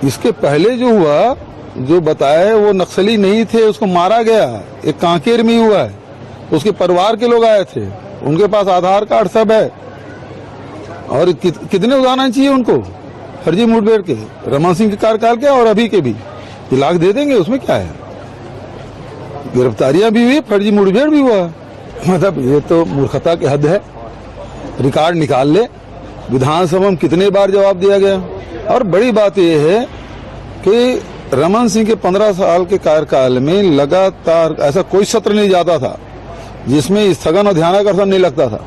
इसके पहले जो हुआ, जो बताया है वो नक्सली नहीं थे, उसको मारा गया, एक कांकेर में हुआ है, उसके परिवार के लोग आए थे, उनके पास आधार कार्ड सब है। और कितने उदाहरण चाहिए उनको फर्जी मुठभेड़ के, रमन सिंह के कार्यकाल के और अभी के भी, लाख दे देंगे, उसमें क्या है। गिरफ्तारियां भी हुई, फर्जी मुठभेड़ भी हुआ। मतलब ये तो मूर्खता की हद है। रिकॉर्ड निकाल ले, विधानसभा में कितने बार जवाब दिया गया। और बड़ी बात यह है कि रमन सिंह के 15 साल के कार्यकाल में लगातार ऐसा कोई सत्र नहीं जाता था जिसमें स्थगन और ध्यानाकर्षण नहीं लगता था।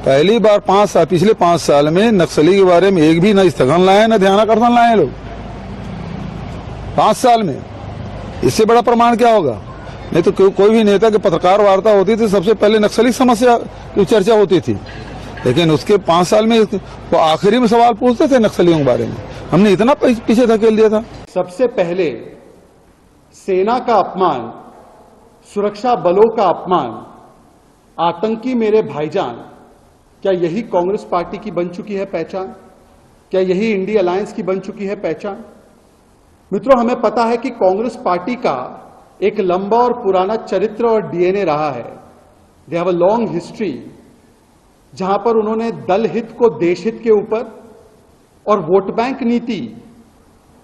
पहली बार 5 साल, पिछले 5 साल में नक्सली के बारे में एक भी न स्थगन लाए न ध्यानाकर्षण लाए लोग 5 साल में। इससे बड़ा प्रमाण क्या होगा। नहीं तो कोई भी नेता की पत्रकार वार्ता होती थी, सबसे पहले नक्सली समस्या की चर्चा होती थी, लेकिन उसके 5 साल में वो आखिरी में सवाल पूछते थे नक्सलियों के बारे में। हमने इतना पीछे धकेल दिया था। सबसे पहले सेना का अपमान, सुरक्षा बलों का अपमान, आतंकी मेरे भाईजान, क्या यही कांग्रेस पार्टी की बन चुकी है पहचान? क्या यही इंडिया अलायंस की बन चुकी है पहचान? मित्रों, हमें पता है कि कांग्रेस पार्टी का एक लंबा और पुराना चरित्र और डीएनए रहा है। They have a long history, जहां पर उन्होंने दल हित को देश हित के ऊपर और वोट बैंक नीति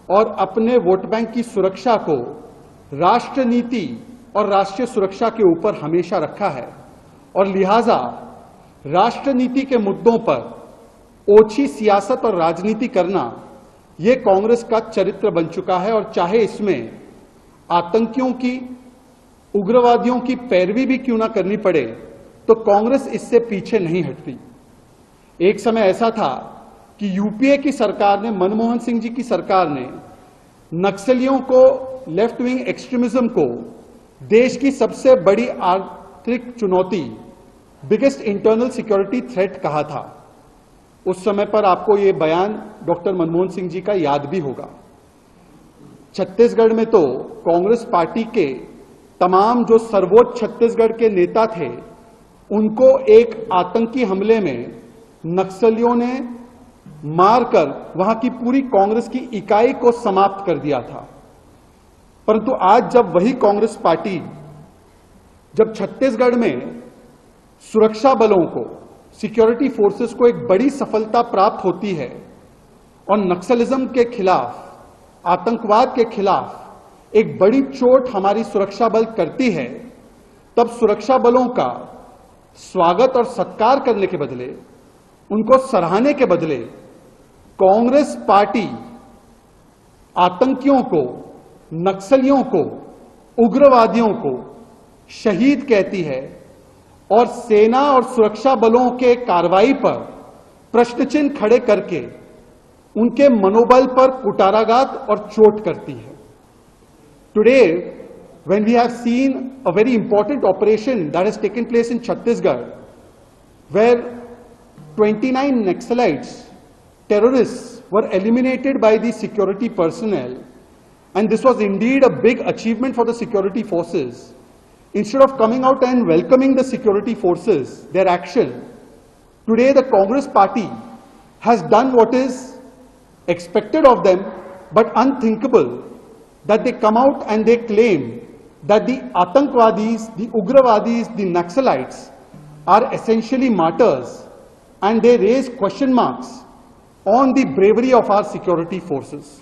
और अपने वोट बैंक की सुरक्षा को राष्ट्र नीति और राष्ट्रीय सुरक्षा के ऊपर हमेशा रखा है। और लिहाजा राष्ट्र नीति के मुद्दों पर ओछी सियासत और राजनीति करना यह कांग्रेस का चरित्र बन चुका है। और चाहे इसमें आतंकियों की, उग्रवादियों की पैरवी भी क्यों ना करनी पड़े, तो कांग्रेस इससे पीछे नहीं हटती। एक समय ऐसा था कि यूपीए की सरकार ने, मनमोहन सिंह जी की सरकार ने नक्सलियों को, लेफ्ट विंग एक्सट्रीमिज्म को देश की सबसे बड़ी आर्थिक चुनौती, बिगेस्ट इंटरनल सिक्योरिटी थ्रेट कहा था। उस समय पर आपको यह बयान डॉक्टर मनमोहन सिंह जी का याद भी होगा। छत्तीसगढ़ में तो कांग्रेस पार्टी के तमाम जो सर्वोच्च छत्तीसगढ़ के नेता थे, उनको एक आतंकी हमले में नक्सलियों ने मारकर वहां की पूरी कांग्रेस की इकाई को समाप्त कर दिया था। परंतु आज जब वही कांग्रेस पार्टी, जब छत्तीसगढ़ में सुरक्षा बलों को, सिक्योरिटी फोर्सेस को एक बड़ी सफलता प्राप्त होती है और नक्सलिज्म के खिलाफ, आतंकवाद के खिलाफ एक बड़ी चोट हमारी सुरक्षा बल करती है, तब सुरक्षा बलों का स्वागत और सत्कार करने के बदले, उनको सराहने के बदले, कांग्रेस पार्टी आतंकियों को, नक्सलियों को, उग्रवादियों को शहीद कहती है और सेना और सुरक्षा बलों के कार्रवाई पर प्रश्न चिन्ह खड़े करके उनके मनोबल पर कुटाराघात और चोट करती है। Today, when we have seen a very important operation that has taken place in Chhattisgarh, where 29 Naxalites, terrorists, were eliminated by the security personnel, and this was indeed a big achievement for the security forces. Instead of coming out and welcoming the security forces, their action, today the Congress party has done what is expected of them, but unthinkable, that they come out and they claim that the Atankwadis, the Ugravadis, the Naxalites are essentially martyrs, and they raise question marks on the bravery of our security forces.